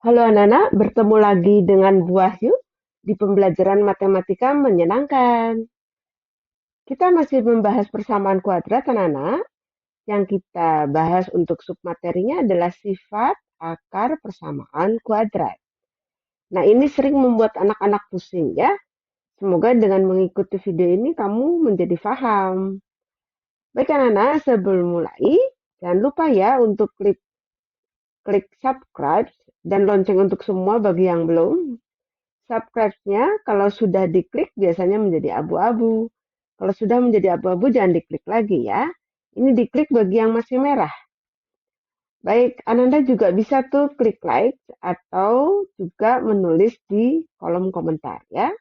Halo anak-anak, bertemu lagi dengan Bu Wahyu di pembelajaran matematika menyenangkan. Kita masih membahas persamaan kuadrat anak-anak. Yang kita bahas untuk submaterinya adalah sifat akar persamaan kuadrat. Nah, ini sering membuat anak-anak pusing ya. Semoga dengan mengikuti video ini kamu menjadi paham. Baik anak-anak, sebelum mulai, jangan lupa ya untuk klik subscribe dan lonceng untuk semua bagi yang belum. Subscribe-nya kalau sudah diklik biasanya menjadi abu-abu. Kalau sudah menjadi abu-abu jangan diklik lagi ya. Ini diklik bagi yang masih merah. Baik, Ananda juga bisa tuh klik like atau juga menulis di kolom komentar ya.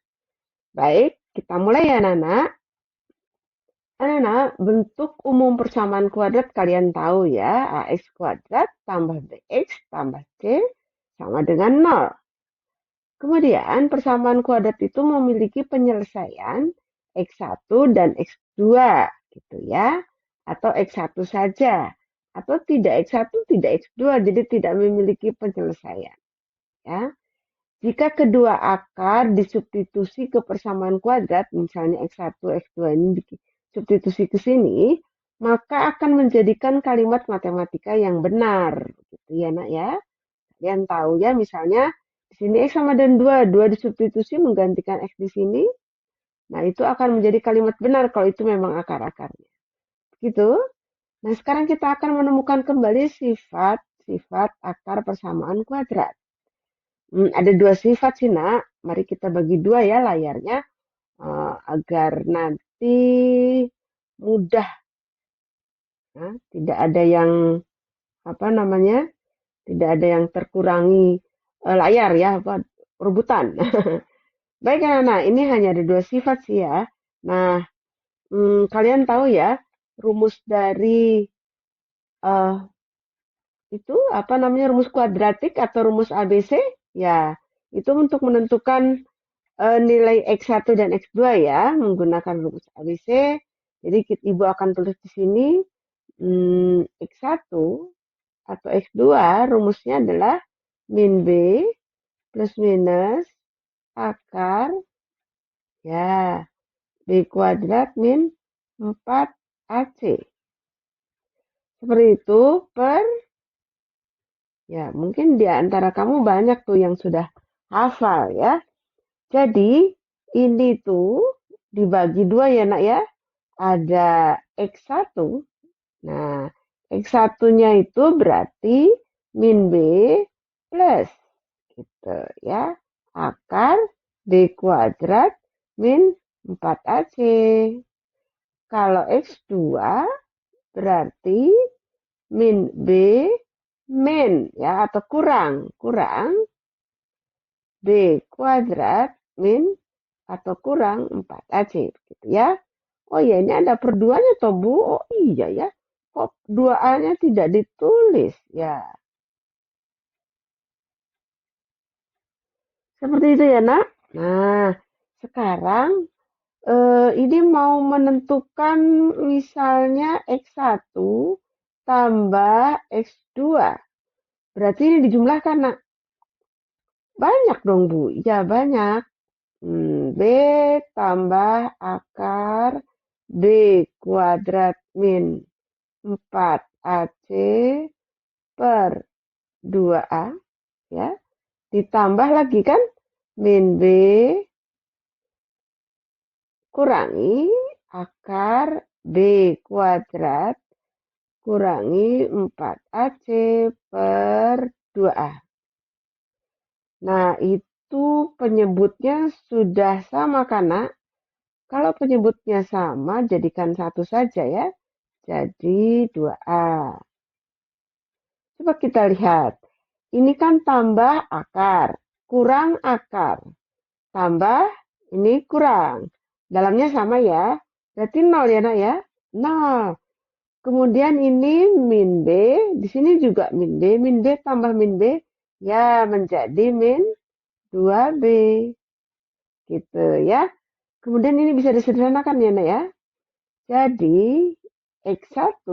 Baik, kita mulai ya Nana. Anak-anak, bentuk umum persamaan kuadrat kalian tahu ya. AX kuadrat tambah BX tambah C sama dengan 0. Kemudian persamaan kuadrat itu memiliki penyelesaian X1 dan X2 gitu ya. Atau X1 saja. Atau tidak X1, tidak X2, jadi tidak memiliki penyelesaian. Ya. Jika kedua akar disubstitusi ke persamaan kuadrat, misalnya X1, X2 ini disubstitusi ke sini, maka akan menjadikan kalimat matematika yang benar. Gitu ya nak ya. Kalian tahu ya, misalnya di sini X sama dengan 2, 2 disubstitusi menggantikan X di sini. Nah, itu akan menjadi kalimat benar kalau itu memang akar-akarnya. Gitu. Nah, sekarang kita akan menemukan kembali sifat-sifat akar persamaan kuadrat. Ada dua sifat sih, nak. Mari kita bagi dua ya layarnya agar nanti mudah. Nah, tidak ada yang apa namanya? Tidak ada yang terkurangi layar ya, apa rebutan. Baik anak-anak, ini hanya ada dua sifat sih ya. Nah, kalian tahu ya rumus dari eh, itu apa namanya rumus kuadratik atau rumus ABC? Ya, itu untuk menentukan nilai X1 dan X2 ya menggunakan rumus ABC. Jadi ibu akan tulis di sini X1 atau X2 rumusnya adalah min B plus minus akar ya B kuadrat min 4AC. Seperti itu per, ya mungkin di antara kamu banyak tuh yang sudah hafal ya. Jadi ini tuh dibagi dua ya nak ya. Ada X1. Nah, X1-nya itu berarti min B plus gitu ya. Akar B kuadrat min 4AC. Kalau X2 berarti min B min ya atau kurang B kuadrat min atau kurang 4AC gitu ya. Oh ya ini ada perduanya toh Bu. Oh iya ya. Kok 2A-nya tidak ditulis ya. Seperti itu ya nak. Nah sekarang ini mau menentukan misalnya X1 tambah X2. Berarti ini dijumlahkan nak. Banyak dong Bu. Ya banyak. B tambah akar B kuadrat min 4AC per 2A ya. Ditambah lagi kan min B kurangi akar B kuadrat kurangi 4AC per 2A. Nah, itu penyebutnya sudah sama karena kalau penyebutnya sama jadikan satu saja ya. Jadi 2A. Coba kita lihat. Ini kan tambah akar, kurang akar. Tambah, ini kurang. Dalamnya sama ya. Berarti 0 ya nak ya. 0. Kemudian ini min B. Di sini juga min B. Min B tambah min B. Ya menjadi min 2B. Gitu ya. Kemudian ini bisa disederhanakan ya nak ya. Jadi X1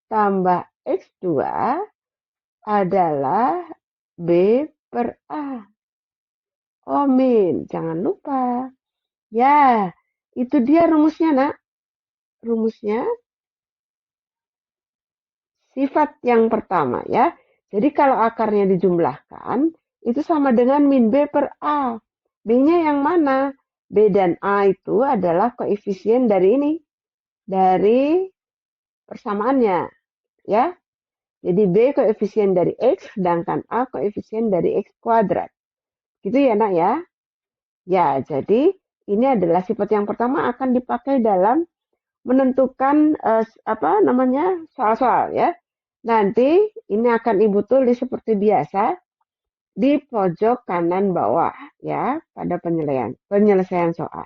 tambah X2 adalah B per A. Oh, min. Jangan lupa. Ya, itu dia rumusnya, nak. Rumusnya sifat yang pertama ya. Jadi kalau akarnya dijumlahkan, itu sama dengan min B per A. B-nya yang mana? B dan A itu adalah koefisien dari ini. Dari persamaannya ya. Jadi B koefisien dari X, sedangkan A koefisien dari X kuadrat. Gitu ya nak ya. Ya, jadi ini adalah sifat yang pertama akan dipakai dalam menentukan apa namanya soal-soal ya. Nanti ini akan Ibu tulis seperti biasa di pojok kanan bawah ya pada penyelesaian soal.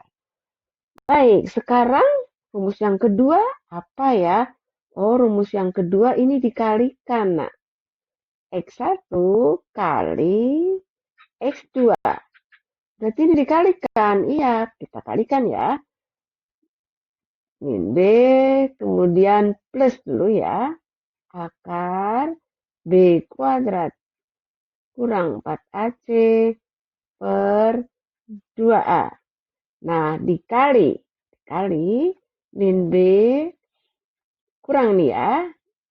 Baik, sekarang rumus yang kedua apa ya? Oh, rumus yang kedua ini dikalikan. Nah, X1 kali X2. Berarti ini dikalikan. Iya, kita kalikan ya. Min B, kemudian plus dulu ya. Akar B kuadrat kurang 4AC per 2A. Nah, dikali min B kurang nih ya.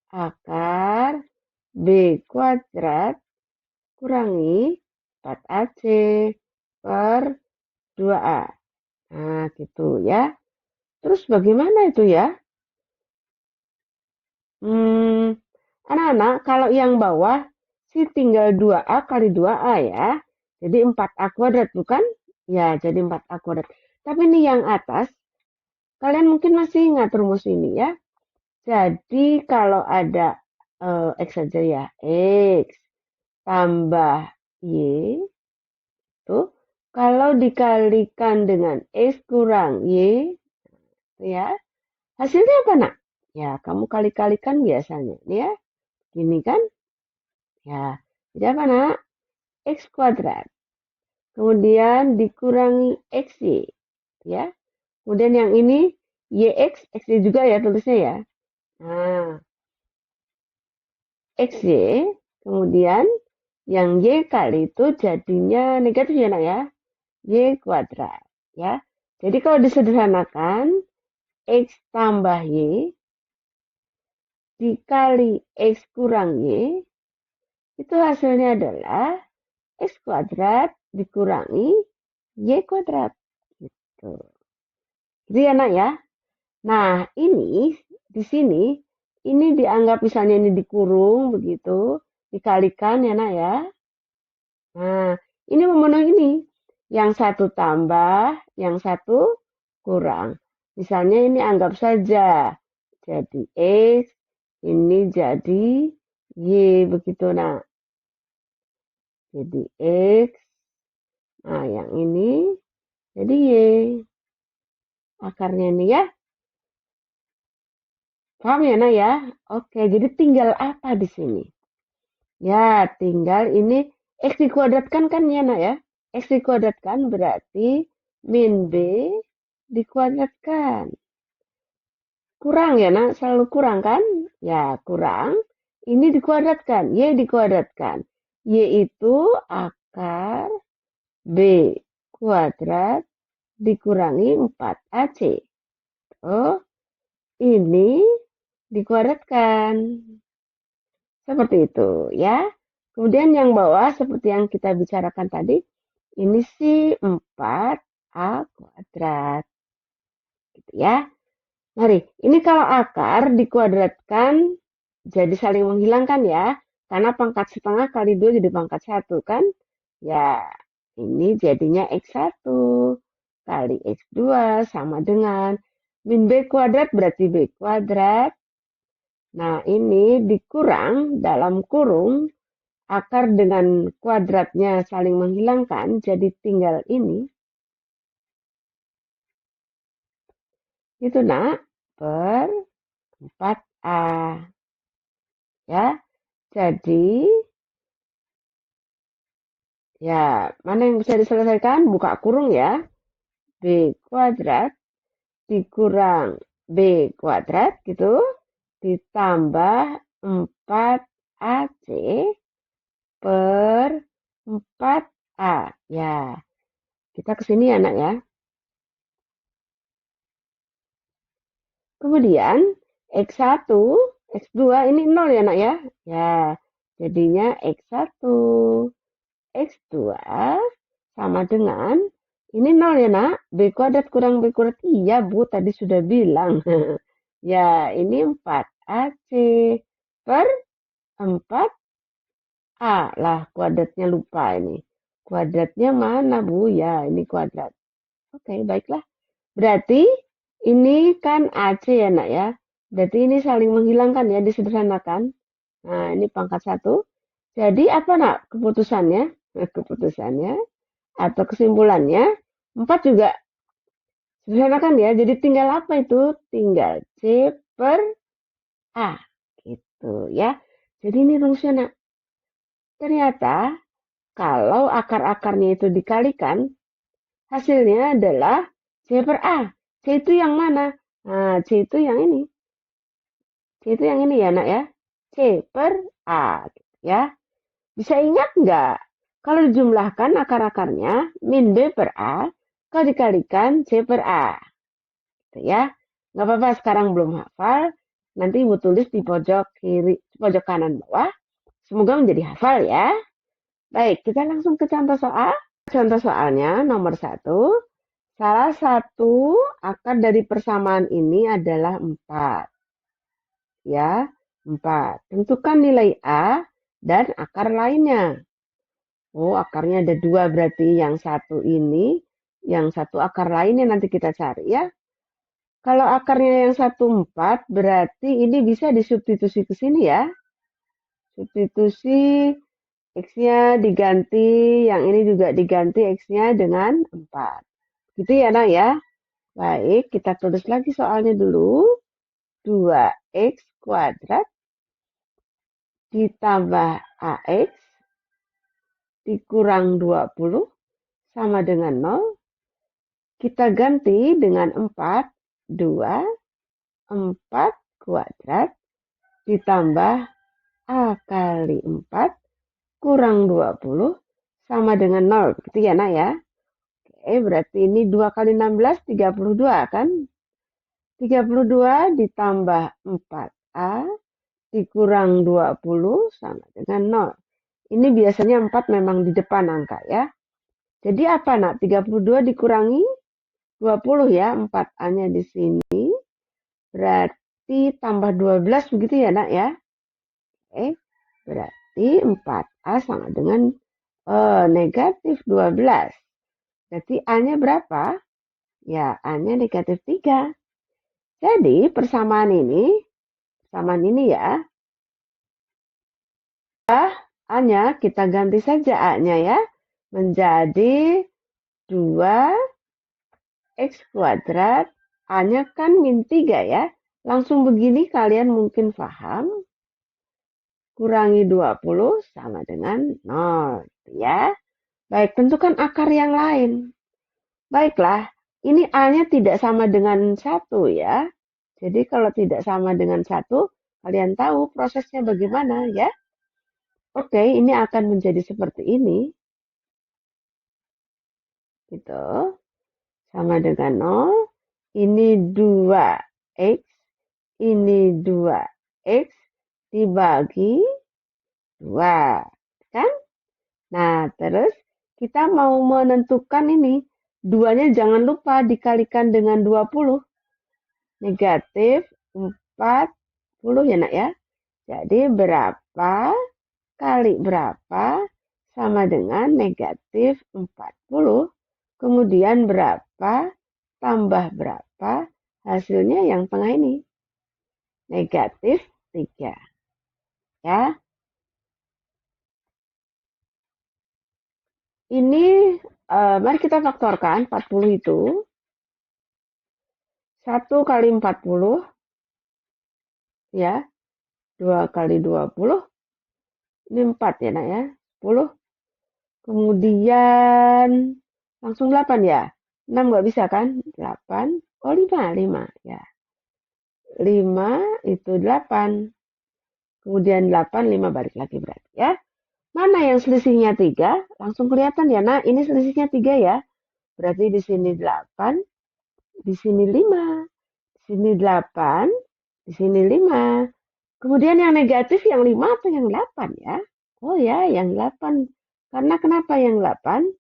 Akar B kuadrat kurangi 4AC per 2A. Nah, gitu ya. Terus bagaimana itu ya? Anak-anak, kalau yang bawah sih tinggal 2A kali 2A ya. Jadi 4A kuadrat bukan? Ya, jadi 4A kuadrat. Tapi ini yang atas, kalian mungkin masih ingat rumus ini ya. Jadi kalau ada X saja ya, X tambah Y, tuh kalau dikalikan dengan X kurang Y, ya, hasilnya apa nak? Ya, kamu kali-kalikan biasanya, ya. Gini kan? Ya, jadi apa nak? X kuadrat. Kemudian dikurangi XY. Ya. Kemudian yang ini YX, XY juga ya tulisnya ya. Nah, XY. Kemudian yang Y kali itu jadinya negatif ya nak ya. Y kuadrat. Ya. Jadi kalau disederhanakan, X tambah Y dikali X kurang Y, itu hasilnya adalah X kuadrat dikurangi Y kuadrat. Gitu. Jadi ya nak ya. Nah ini di sini ini dianggap misalnya ini dikurung begitu, dikalikan ya nak ya. Nah ini memenuhi ini. Yang satu tambah, yang satu kurang. Misalnya ini anggap saja jadi X, ini jadi Y begitu nak. Jadi X, nah yang ini jadi Y. Akarnya ini ya. Paham ya, Nak ya? Oke, jadi tinggal apa di sini? Ya, tinggal ini X dikuadratkan kan ya, Nak ya? X dikuadratkan berarti min B dikuadratkan. Kurang ya, Nak? Selalu kurang kan? Ya, kurang. Ini dikuadratkan, Y dikuadratkan. Y itu akar B kuadrat dikurangi 4AC. Oh, ini dikuadratkan. Seperti itu ya. Kemudian yang bawah seperti yang kita bicarakan tadi, ini sih 4A kuadrat. Gitu ya. Mari, ini kalau akar dikuadratkan jadi saling menghilangkan ya. Karena pangkat setengah kali 2 jadi pangkat 1 kan. Ya, ini jadinya X1 kali X2 sama dengan min B kuadrat berarti B kuadrat. Nah, ini dikurang dalam kurung akar dengan kuadratnya saling menghilangkan, jadi tinggal ini. Itu nak, per 4A. Ya, jadi, ya, mana yang bisa diselesaikan? Buka kurung ya. B kuadrat dikurang B kuadrat gitu. Ditambah 4AC per 4A. Ya, kita ke sini ya, nak ya. Kemudian, X1, X2 ini 0 ya, nak ya. Ya, jadinya X1, X2 sama dengan, ini 0 ya, nak. B kuadrat kurang B kuadrat. Iya, Bu, tadi sudah bilang. Ya, ini 4AC per 4A. Lah, kuadratnya lupa ini. Kuadratnya mana, Bu? Ya, ini kuadrat. Oke, baiklah. Berarti ini kan AC ya, nak ya. Berarti ini saling menghilangkan ya, disederhanakan. Nah, ini pangkat 1. Jadi apa, nak, keputusannya? Keputusannya atau kesimpulannya, 4 juga sederhanakan ya. Jadi tinggal apa itu? Tinggal C per A. Gitu ya. Jadi ini rumusnya, nak. Ternyata kalau akar-akarnya itu dikalikan, hasilnya adalah C per A. C itu yang mana? Nah, C itu yang ini. C itu yang ini ya, nak ya. C per A. Ya. Bisa ingat nggak? Kalau dijumlahkan akar-akarnya, min B per A, kalau dikalikan C per A. Gitu ya. Nggak apa-apa, sekarang belum hafal. Nanti Ibu tulis di pojok kiri, pojok kanan bawah. Semoga menjadi hafal ya. Baik, kita langsung ke contoh soal. Contoh soalnya nomor 1. Salah satu akar dari persamaan ini adalah 4. Ya, 4. Tentukan nilai A dan akar lainnya. Oh, akarnya ada 2 berarti yang satu ini, yang satu akar lainnya nanti kita cari ya. Kalau akarnya yang satu 4, berarti ini bisa disubstitusi ke sini ya. Substitusi X-nya diganti, yang ini juga diganti X-nya dengan 4. Gitu ya, nak ya. Baik, kita tulis lagi soalnya dulu. 2X kuadrat ditambah AX dikurang 20 sama dengan 0. Kita ganti dengan 4. 2, 4 kuadrat ditambah A kali 4 kurang 20 sama dengan 0. Gitu ya, nak ya. Oke, berarti ini 2 kali 16, 32 kan? 32 ditambah 4A dikurang 20 sama dengan 0. Ini biasanya 4 memang di depan angka ya. Jadi apa, nak? 32 dikurangi 20 ya, 4A-nya di sini. Berarti tambah 12 begitu ya, nak ya. Oke, berarti 4A sama dengan negatif 12. Berarti A-nya berapa? Ya, A-nya negatif 3. Jadi persamaan ini ya. A-nya kita ganti saja A-nya ya. Menjadi 2X kuadrat. A-nya kan min 3 ya. Langsung begini kalian mungkin paham. Kurangi 20 sama dengan 0. Ya. Baik, tentukan akar yang lain. Baiklah, ini A-nya tidak sama dengan 1 ya. Jadi kalau tidak sama dengan 1, kalian tahu prosesnya bagaimana ya. Oke, ini akan menjadi seperti ini. Gitu. Sama dengan 0. Ini 2X. Ini 2X dibagi 2. Kan? Nah, terus kita mau menentukan ini. 2-nya jangan lupa dikalikan dengan 20. Negatif 40 ya, nak ya. Jadi berapa kali berapa sama dengan negatif 40. Kemudian berapa tambah berapa, hasilnya yang tengah ini. Negatif 3. Ya. Ini mari kita faktorkan 40 itu. 1 kali 40 ya. 2 kali 20. Ini 4 ya, nak ya. 10. Kemudian langsung 8 ya. 6 nggak bisa kan? 8. Oh 5 ya. 5 itu 8. Kemudian 8, 5 balik lagi berarti ya. Mana yang selisihnya 3? Langsung kelihatan ya, nah ini selisihnya 3 ya. Berarti di sini 8, di sini 5, di sini 8, di sini 5. Kemudian yang negatif yang 5 atau yang 8 ya? Oh ya, yang 8. Karena kenapa yang 8?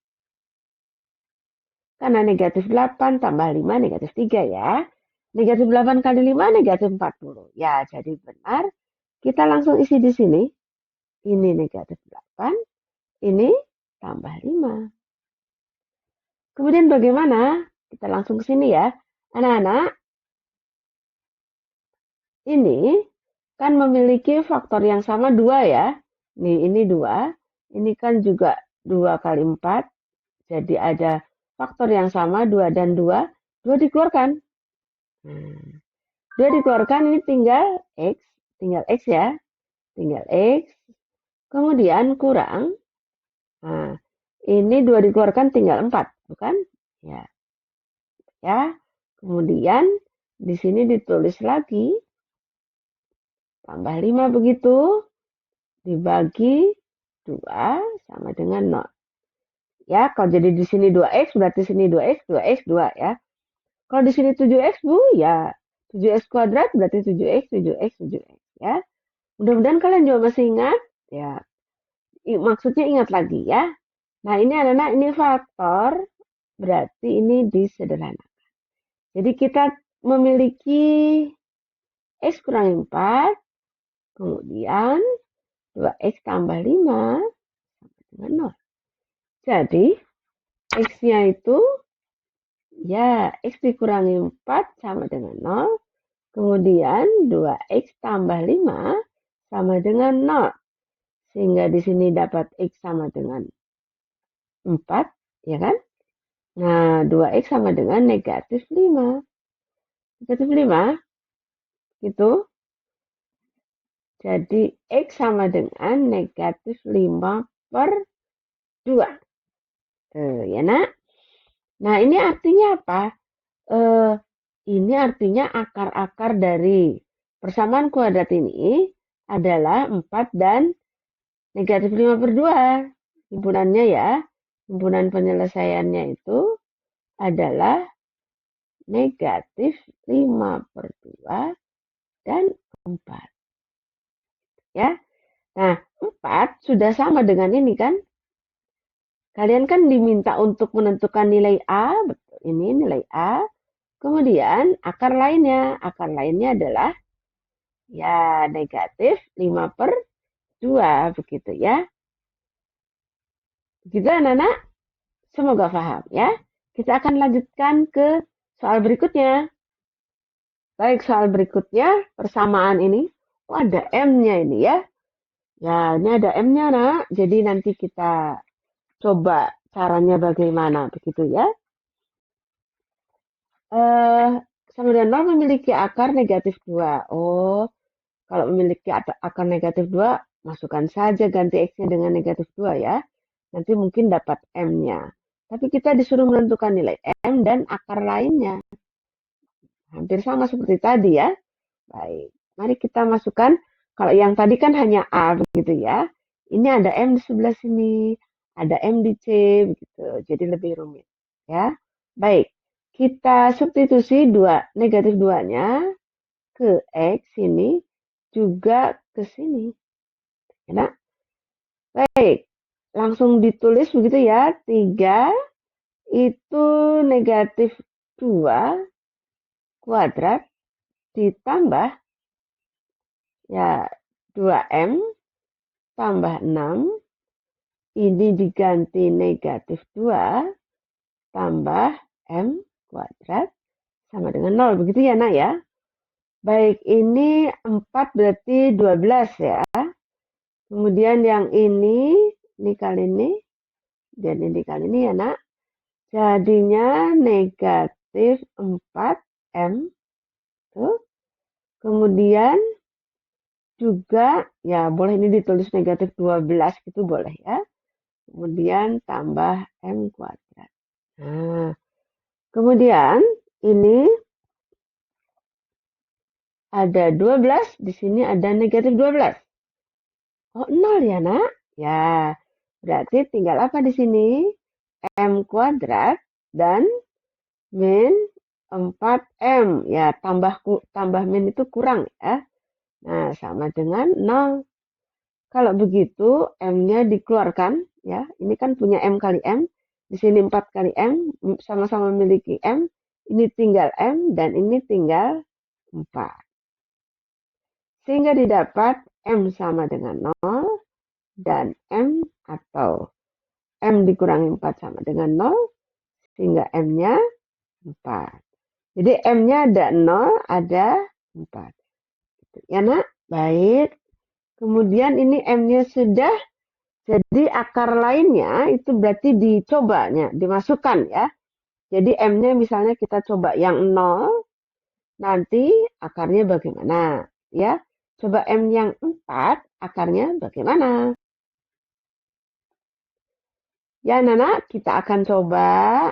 Karena negatif 8 tambah 5 negatif 3 ya. Negatif 8 kali 5 negatif 40. Ya, jadi benar. Kita langsung isi di sini. Ini negatif 8, ini tambah 5. Kemudian bagaimana? Kita langsung ke sini ya. Anak-anak, ini kan memiliki faktor yang sama 2 ya. Nih, ini 2. Ini kan juga 2 kali 4. Jadi ada faktor yang sama 2 dan 2. 2 dikeluarkan. Nah, 2 dikeluarkan ini tinggal X. Tinggal X ya. Tinggal X. Kemudian kurang. Nah, ini 2 dikeluarkan tinggal 4. Bukan? Ya. Ya. Kemudian di sini ditulis lagi. Tambah 5 begitu. Dibagi 2 sama dengan 0. Ya, kalau jadi di sini 2x berarti sini 2x, 2x, 2 ya. Kalau di sini 7x Bu, ya 7x kuadrat berarti 7x, 7x, 7x ya. Mudah-mudahan kalian juga masih ingat ya. Maksudnya ingat lagi ya. Nah, ini anak-anak ini faktor berarti ini disederhanakan. Jadi kita memiliki x kurang 4, kemudian 2x tambah 5 sama dengan 0. Jadi x-nya itu ya x dikurangi 4 sama dengan 0. Kemudian 2x tambah 5 sama dengan 0. Sehingga di sini dapat x sama dengan 4, ya kan? Nah, 2x sama dengan negatif 5. Negatif 5, gitu. Jadi x sama dengan negatif 5 per 2. Ya nak? Nah, ini artinya apa? Ini artinya akar-akar dari persamaan kuadrat ini adalah 4 dan negatif 5 per 2. Himpunannya ya, himpunan penyelesaiannya itu adalah negatif 5 per 2 dan 4. Ya. Nah, 4 sudah sama dengan ini kan? Kalian kan diminta untuk menentukan nilai A, betul. Ini nilai A. Kemudian akar lainnya adalah ya negatif 5 per 2 begitu ya. Begitu anak-anak, semoga paham ya. Kita akan lanjutkan ke soal berikutnya. Baik, soal berikutnya persamaan ini. Oh, ada M-nya ini ya. Ya, ini ada M-nya nak. Jadi nanti kita coba caranya bagaimana begitu ya. Sama dengan 0 memiliki akar negatif 2. Oh, kalau memiliki akar negatif 2, masukkan saja ganti X-nya dengan negatif 2 ya. Nanti mungkin dapat M-nya. Tapi kita disuruh menentukan nilai M dan akar lainnya. Hampir sama seperti tadi ya. Baik, mari kita masukkan. Kalau yang tadi kan hanya A begitu ya. Ini ada M di sebelah sini. Ada M di C begitu. Jadi lebih rumit ya. Baik, kita substitusi negatif 2-nya ke X sini juga ke sini. Ya, baik, langsung ditulis begitu ya. 3 itu negatif 2 kuadrat ditambah ya 2M tambah 6. Ini diganti negatif 2 tambah M kuadrat sama dengan 0. Begitu ya nak ya. Baik, ini 4 berarti 12 ya. Kemudian yang ini kali ini, dan ini kali ini ya nak. Jadinya negatif 4M. Tuh. Kemudian juga, ya boleh ini ditulis negatif 12 gitu boleh ya. Kemudian tambah M kuadrat. Nah, kemudian ini ada 12, di sini ada negatif 12. Oh, 0 ya nak. Ya, berarti tinggal apa di sini? M kuadrat dan min 4M. Ya, tambah min itu kurang ya. Nah, sama dengan 0. Kalau begitu, M-nya dikeluarkan. Ya, ini kan punya M kali M. Di sini 4 kali M, sama-sama memiliki M. Ini tinggal M dan ini tinggal 4. Sehingga didapat M sama dengan 0 dan M atau M dikurangi 4 sama dengan 0, sehingga M-nya 4. Jadi M-nya ada 0, ada 4. Ya nak, baik. Kemudian ini M-nya sudah, jadi akar lainnya itu berarti dicobanya, dimasukkan ya. Jadi M-nya misalnya kita coba yang 0, nanti akarnya bagaimana? Ya, coba M yang 4, akarnya bagaimana? Ya, Nana, kita akan coba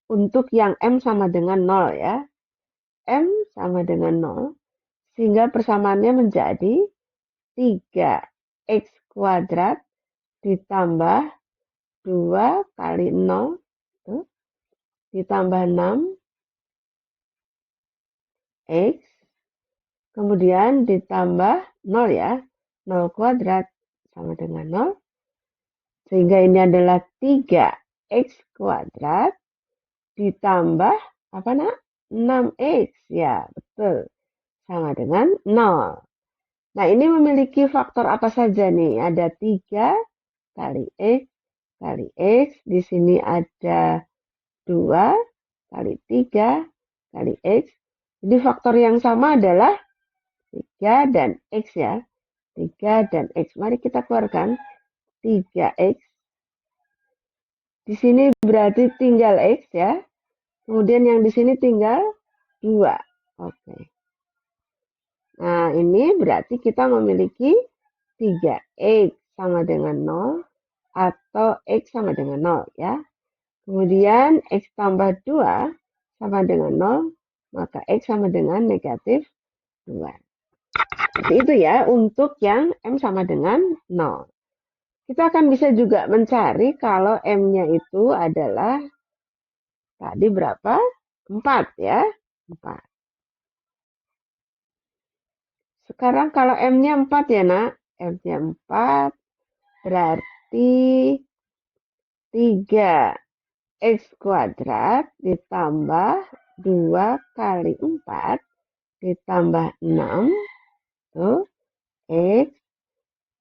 untuk yang M sama dengan 0 ya. M sama dengan 0, sehingga persamaannya menjadi 3x kuadrat ditambah 2 kali 0 tuh, ditambah 6x, kemudian ditambah 0 ya, 0 kuadrat sama dengan 0, sehingga ini adalah 3x kuadrat ditambah apa nak? 6x, ya betul, sama dengan 0. Nah, ini memiliki faktor apa saja nih? Ada 3 kali X kali X. Di sini ada 2 kali 3 kali X. Jadi faktor yang sama adalah 3 dan X ya. 3 dan X. Mari kita keluarkan 3X. Di sini berarti tinggal X ya. Kemudian yang di sini tinggal 2. Oke. Nah, ini berarti kita memiliki 3X sama dengan 0 atau X sama dengan 0 ya. Kemudian X tambah 2 sama dengan 0, maka X sama dengan negatif 2. Seperti itu ya untuk yang M sama dengan 0. Kita akan bisa juga mencari kalau M-nya itu adalah tadi berapa? 4 ya. 4. Sekarang kalau M-nya 4 ya nak. M-nya 4 berarti 3x kuadrat ditambah 2 kali 4 ditambah 6 tuh, X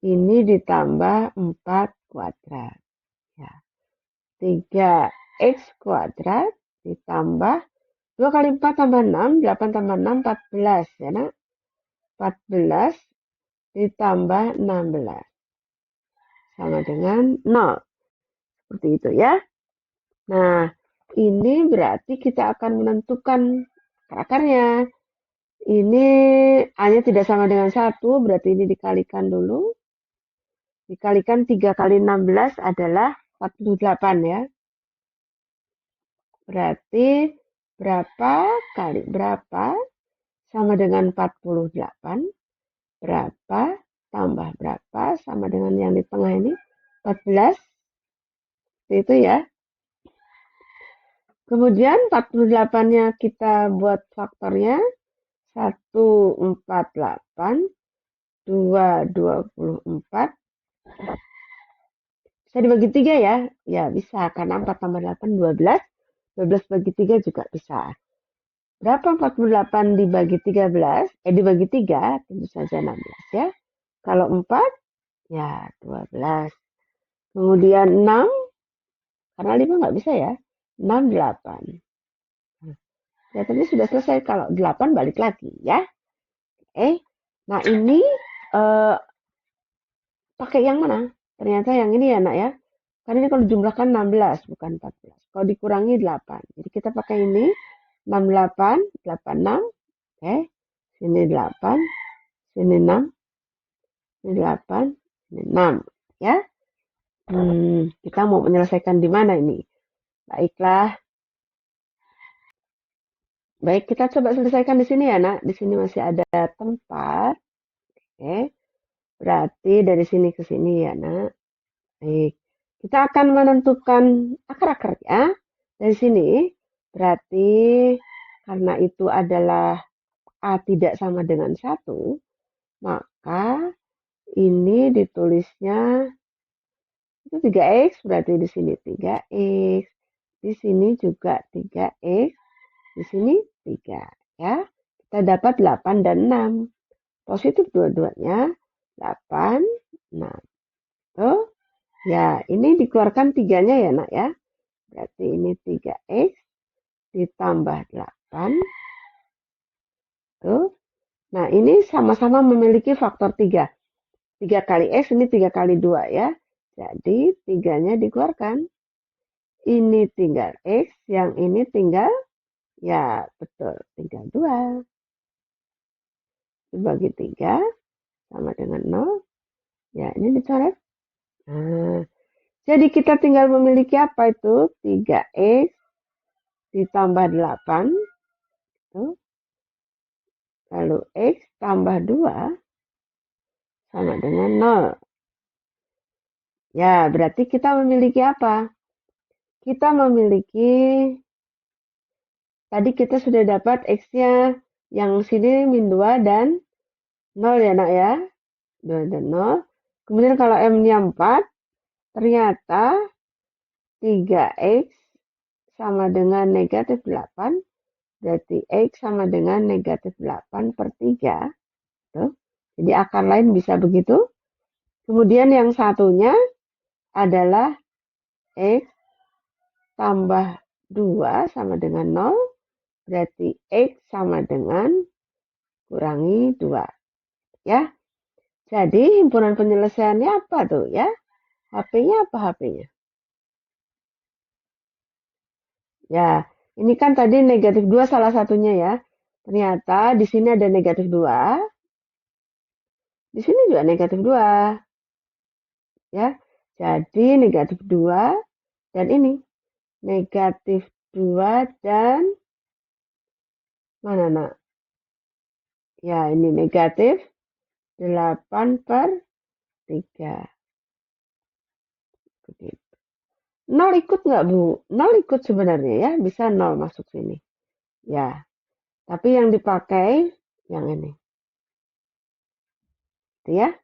ini ditambah 4 kuadrat. Ya. 3x kuadrat ditambah 2 kali 4 tambah 6, 8 tambah 6, 14 ya nak. 14 ditambah 16 sama dengan 0. Seperti itu ya. Nah, ini berarti kita akan menentukan akarnya. Ini A-nya tidak sama dengan 1, berarti ini dikalikan dulu. Dikalikan 3 kali 16 adalah 48 ya. Berarti berapa kali berapa sama dengan 48. Berapa tambah berapa sama dengan yang di tengah ini 14. Itu ya. Kemudian 48-nya kita buat faktornya 148, 2, 24. Bisa dibagi 3 ya? Ya bisa, karena 4 tambah 8, 12. 12 bagi 3 juga bisa. Berapa 48 dibagi 13? Dibagi 3, tentu saja 16 ya. Kalau 4, ya 12. Kemudian 6, karena 5 nggak bisa ya. 6, 8. Kelihatannya sudah selesai. Kalau 8 balik lagi ya. Nah ini pakai yang mana? Ternyata yang ini ya nak ya. Karena ini kalau dijumlahkan 16 bukan 14. Kalau dikurangi 8. Jadi kita pakai ini 68, 86. Oke. Sini 8, sini 6, sini 8, sini 6 ya. Kita mau menyelesaikan di mana ini? Baiklah. Baik, kita coba selesaikan di sini ya nak. Di sini masih ada tempat. Oke. Berarti dari sini ke sini ya, Nak. Baik. Kita akan menentukan akar-akarnya dari sini. Berarti karena itu adalah A tidak sama dengan 1, maka ini ditulisnya itu 3x, berarti di sini 3x. Di sini juga 3x, di sini 3. Ya, kita dapat 8 dan 6. Positif dua-duanya, 8, 6. Tuh, ya ini dikeluarkan 3-nya ya nak ya. Berarti ini 3x ditambah 8. Tuh. Nah ini sama-sama memiliki faktor 3. 3 kali x, ini 3 kali 2 ya. Jadi 3-nya dikeluarkan. Ini tinggal x, yang ini tinggal, ya betul, tinggal 2. Dibagi 3 sama dengan 0. Ya ini dicoret. Nah, jadi kita tinggal memiliki apa itu? 3x ditambah 8. Tuh. Lalu x tambah 2 sama dengan 0. Ya, berarti kita memiliki apa? Kita memiliki, tadi kita sudah dapat x-nya yang sini min 2 dan 0 ya nak ya. 2 dan 0. Kemudian kalau m-nya 4, ternyata 3x sama dengan negatif 8. Berarti x sama dengan negatif 8 per 3. Tuh. Jadi akar lain bisa begitu. Kemudian yang satunya adalah x tambah 2 sama dengan 0. Berarti x sama dengan kurangi 2. Ya. Jadi himpunan penyelesaiannya apa tuh ya? HP-nya apa HP-nya? Ya, ini kan tadi negatif 2 salah satunya ya. Ternyata di sini ada negatif 2. Di sini juga negatif 2. Ya. Jadi negatif 2 dan ini negatif 2 dan mana nak? Ya, ini negatif 8 per 3. Begitu. 0 ikut nggak Bu? 0 ikut sebenarnya ya, bisa 0 masuk sini. Ya, tapi yang dipakai yang ini. Gitu ya.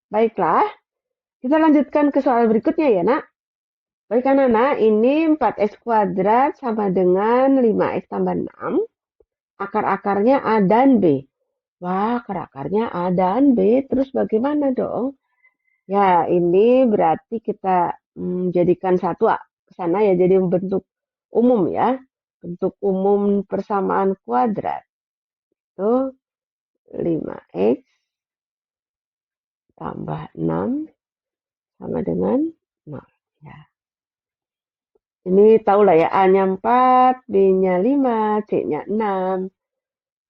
Baiklah, kita lanjutkan ke soal berikutnya ya nak. Baik anak-anak, ini 4x kuadrat sama dengan 5x tambah 6. Akar-akarnya A dan B. Wah, akar-akarnya A dan B. Terus bagaimana dong? Ya, ini berarti kita jadikan satu ke sana ya, jadi bentuk umum ya. Bentuk umum persamaan kuadrat. Itu 5x tambah 6 sama dengan 0. Ya. Ini tahulah ya, A-nya 4, B-nya 5, C-nya 6.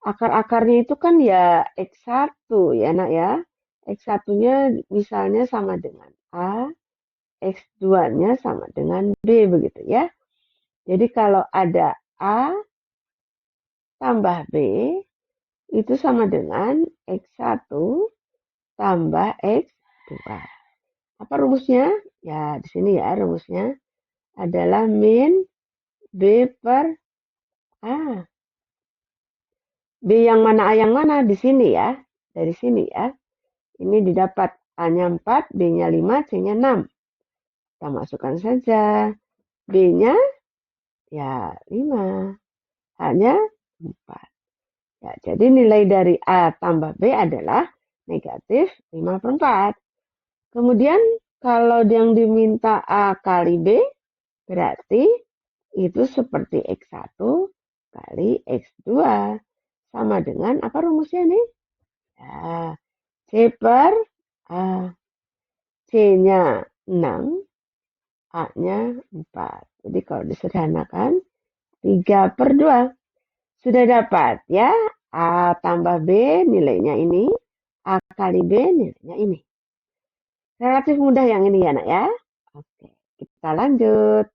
Akar-akarnya itu kan ya X1 ya nak ya. X1-nya misalnya sama dengan A, X2-nya sama dengan B begitu ya. Jadi kalau ada A tambah B itu sama dengan X1 tambah X2. Apa rumusnya? Ya di sini ya rumusnya adalah min B per A. B yang mana A yang mana? Di sini ya. Dari sini ya. Ini didapat A-nya 4, B-nya 5, C-nya 6. Kita masukkan saja. B-nya ya 5. H-nya 4. Ya, jadi nilai dari A tambah B adalah negatif 5 per 4. Kemudian kalau yang diminta A kali B, berarti itu seperti X1 kali X2. Sama dengan apa rumusnya nih? Ya, C per A. C-nya 6, A-nya 4. Jadi kalau disederhanakan, 3 per 2. Sudah dapat ya, A tambah B nilainya ini, A kali B nilainya ini. Relatif mudah yang ini ya nak ya. Oke, kita lanjut.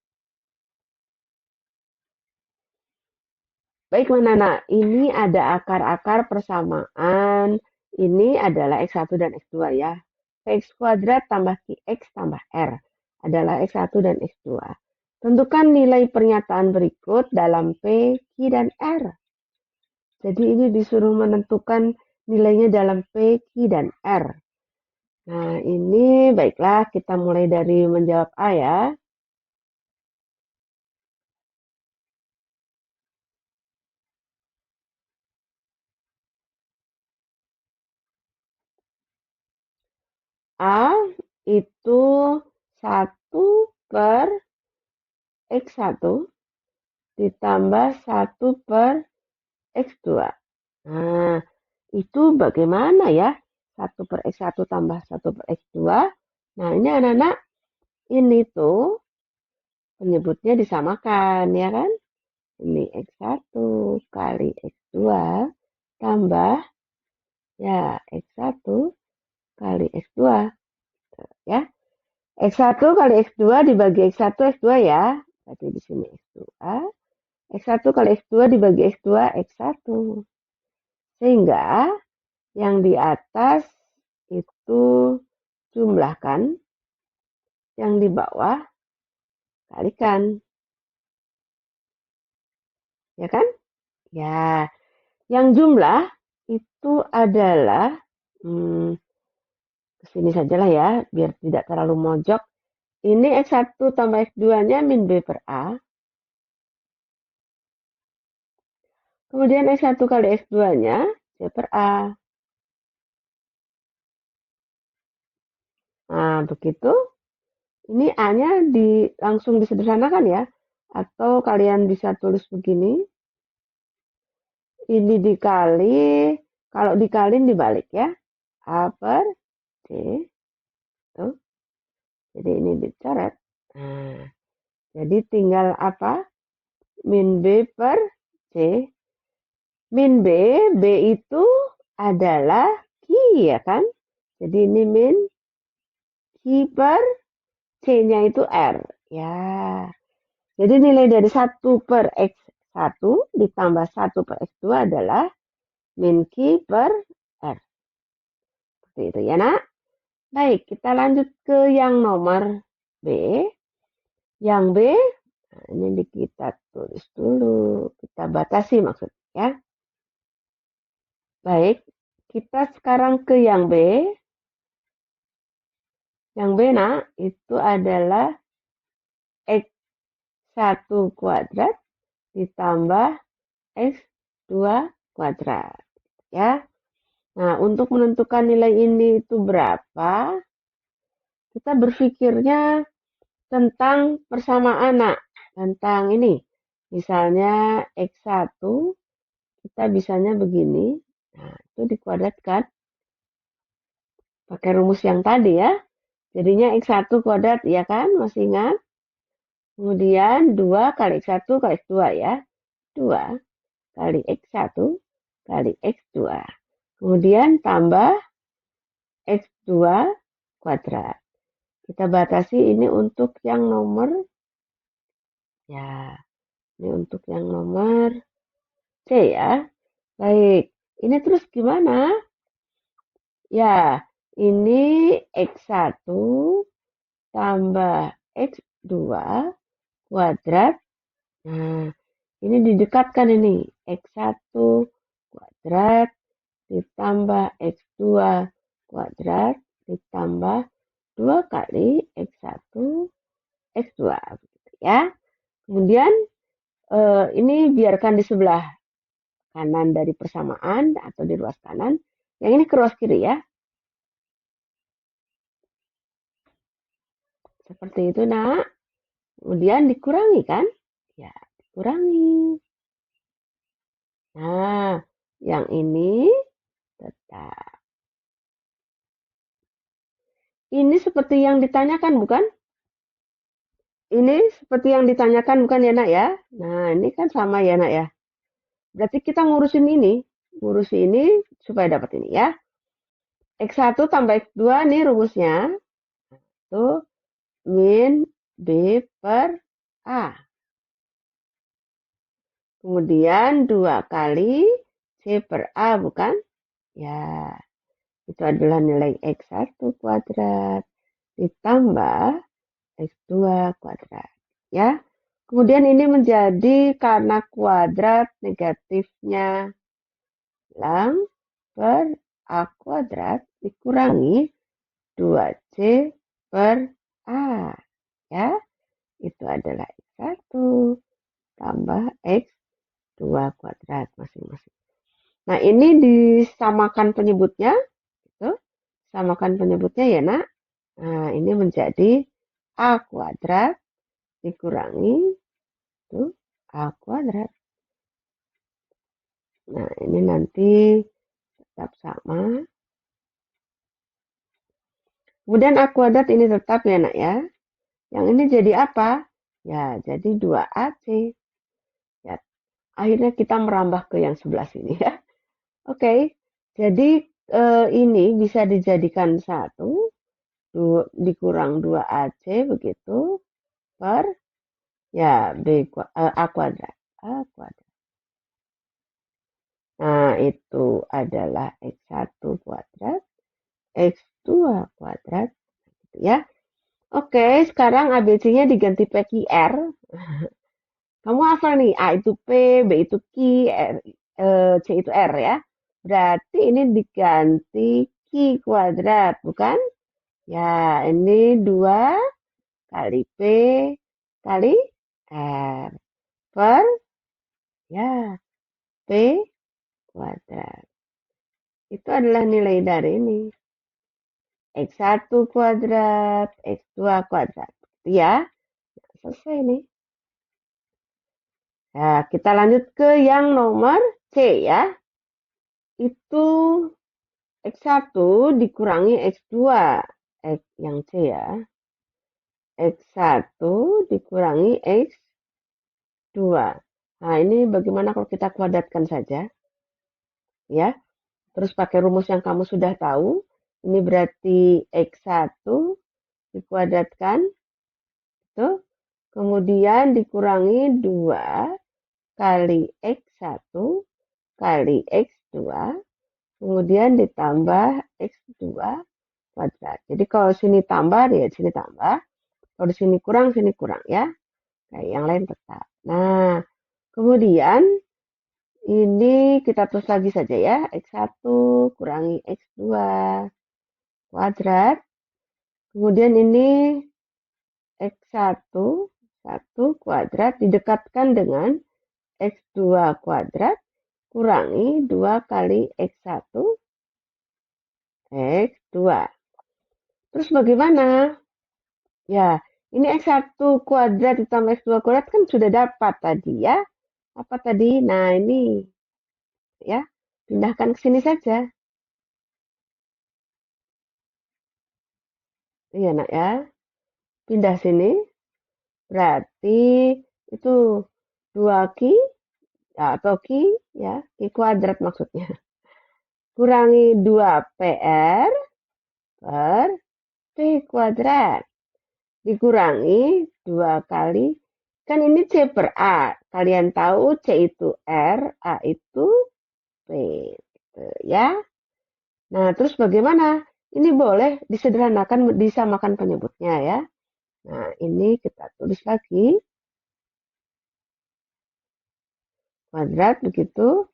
Baik mana nak, ini ada akar-akar persamaan. Ini adalah X1 dan X2 ya. Px kuadrat tambah Qx tambah R adalah X1 dan X2. Tentukan nilai pernyataan berikut dalam P, Q, dan R. Jadi ini disuruh menentukan nilainya dalam P, Q, dan R. Nah ini baiklah kita mulai dari menjawab A ya. A itu 1/X1 ditambah 1/X2. Nah, itu bagaimana ya? 1/X1 tambah 1/X2. Nah, ini anak-anak, ini tuh penyebutnya disamakan, ya kan? Ini X1 kali X2 tambah, ya, X1 kali X2, ya. X1 kali X2 dibagi X1, X2 ya. Berarti di sini X2. X1 kali X2 dibagi X2, X1. Sehingga yang di atas itu jumlahkan, yang di bawah kalikan. Ya kan? Ya, yang jumlah itu adalah, kesini sajalah ya, biar tidak terlalu mojok. Ini X1 tambah X2-nya min B per A. Kemudian X1 kali X2-nya C per A. Nah, begitu. Ini A-nya langsung disederhanakan ya. Atau kalian bisa tulis begini. Ini dikali, kalau dikalin dibalik ya. A per C. Tuh. Jadi ini dicoret. Nah, jadi tinggal apa? Min B per C. Min B, B itu adalah Q ya kan? Jadi ini min Q per C-nya itu R. Ya. Jadi nilai dari 1/X1 ditambah 1/X2 adalah min Q per R. Seperti itu ya nak. Baik, kita lanjut ke yang nomor B. Yang B, nah ini kita tulis dulu. Kita batasi maksudnya ya. Baik, kita sekarang ke yang B. Yang B nak, itu adalah X1 kuadrat ditambah X2 kuadrat. Ya. Nah, untuk menentukan nilai ini itu berapa, kita berpikirnya tentang persamaan, nak. Tentang ini. Misalnya X1, kita bisanya begini. Nah, itu dikuadratkan. Pakai rumus yang tadi ya. Jadinya X1 kuadrat, ya kan? Masih ingat? Kemudian 2 kali X1 kali X2 ya. 2 kali X1 kali X2. Kemudian tambah X2 kuadrat. Kita batasi ini untuk yang nomor, ya, ini untuk yang nomor C ya. Baik, ini terus gimana? Ya, ini X1 tambah X2 kuadrat. Nah, ini didekatkan ini. X1 kuadrat ditambah X2 kuadrat ditambah 2 kali X1 X2 ya. Kemudian ini biarkan di sebelah kanan dari persamaan atau di ruas kanan. Yang ini ke ruas kiri ya. Seperti itu nak. Kemudian dikurangi kan? Ya, dikurangi. Nah, yang ini tetap. Ini seperti yang ditanyakan bukan? Ini seperti yang ditanyakan bukan ya nak ya? Nah, ini kan sama ya nak ya. Berarti kita ngurusin ini. Ngurusin ini supaya dapat ini ya. X1 tambah X2 nih rumusnya. Tuh, min B per A. Kemudian 2 kali C per A bukan? Ya. Itu adalah nilai X1 kuadrat ditambah X2 kuadrat. Ya. Kemudian ini menjadi karena kuadrat negatifnya lang per A kuadrat dikurangi 2C per A. Ya, itu adalah X1 tambah X2 kuadrat masing-masing. Nah, ini disamakan penyebutnya. Gitu. Samakan penyebutnya ya, nak. Nah, ini menjadi A kuadrat dikurangi itu A kuadrat. Nah, ini nanti tetap sama. Kemudian A kuadrat ini tetap ya, nak ya. Yang ini jadi apa? Ya, jadi 2AC. Ya, akhirnya kita merambah ke yang sebelah sini ya. Oke, jadi ini bisa dijadikan 1 dikurang 2AC begitu per ya A kuadrat. A kuadrat. Nah, itu adalah X1 kuadrat, X2 kuadrat. Gitu ya. Oke, sekarang ABC-nya diganti PQR. Kamu hafal nih, A itu P, B itu Q, C itu R ya. Berarti ini diganti Q kuadrat, bukan? Ya, ini 2 kali P kali R per ya P kuadrat. Itu adalah nilai dari ini. X1 kuadrat, X2 kuadrat. Ya, selesai nih. Nah, kita lanjut ke yang nomor C ya. Itu X1 dikurangi X2. Yang C ya. X1 dikurangi X2. Nah, ini bagaimana kalau kita kuadratkan saja? Ya, terus pakai rumus yang kamu sudah tahu. Ini berarti X1 dikuadratkan. Tuh. Kemudian dikurangi 2 kali X1 kali X2. Kemudian ditambah X2 kuadrat. Jadi kalau sini tambah, ya sini tambah. Kalau di sini kurang ya. Kayak yang lain tetap. Nah, kemudian ini kita terus lagi saja ya. X1 kurangi X2 kuadrat. Kemudian ini X1 1 kuadrat didekatkan dengan X2 kuadrat kurangi 2 kali X1 X2. Terus bagaimana? Ya, ini X1 kuadrat ditambah X2 kuadrat kan sudah dapat tadi ya. Apa tadi? Nah, ini ya. Pindahkan ke sini saja. Iya, nak ya. Pindah sini. Berarti itu 2Q ya, atau Q ya, Q kuadrat maksudnya. Kurangi 2PR per P kuadrat. Dikurangi 2 kali, kan ini C per A. Kalian tahu C itu R, A itu P. Gitu, ya. Nah, terus bagaimana? Ini boleh disederhanakan, disamakan penyebutnya ya. Nah, ini kita tulis lagi. Kuadrat begitu.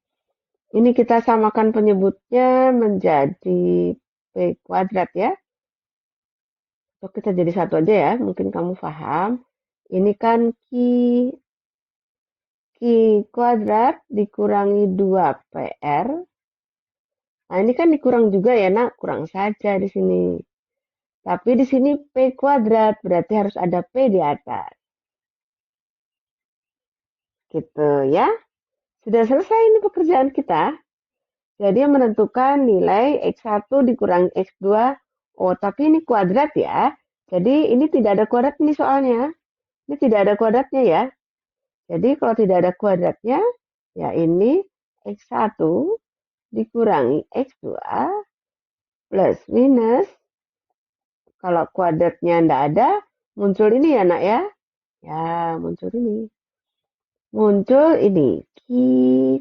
Ini kita samakan penyebutnya menjadi P kuadrat ya. Atau kita jadi satu aja ya, mungkin kamu paham. Ini kan Q kuadrat dikurangi 2PR. Nah, ini kan dikurang juga ya, nak. Kurang saja di sini. Tapi di sini P kuadrat, berarti harus ada P di atas. Gitu ya. Sudah selesai ini pekerjaan kita. Jadi menentukan nilai X1 dikurangi X2. Oh, tapi ini kuadrat ya. Jadi ini tidak ada kuadrat nih soalnya. Ini tidak ada kuadratnya ya. Jadi kalau tidak ada kuadratnya, ya ini X1 dikurangi X2 plus minus. Kalau kuadratnya tidak ada, muncul ini ya nak ya. Ya, muncul ini. Muncul ini, Q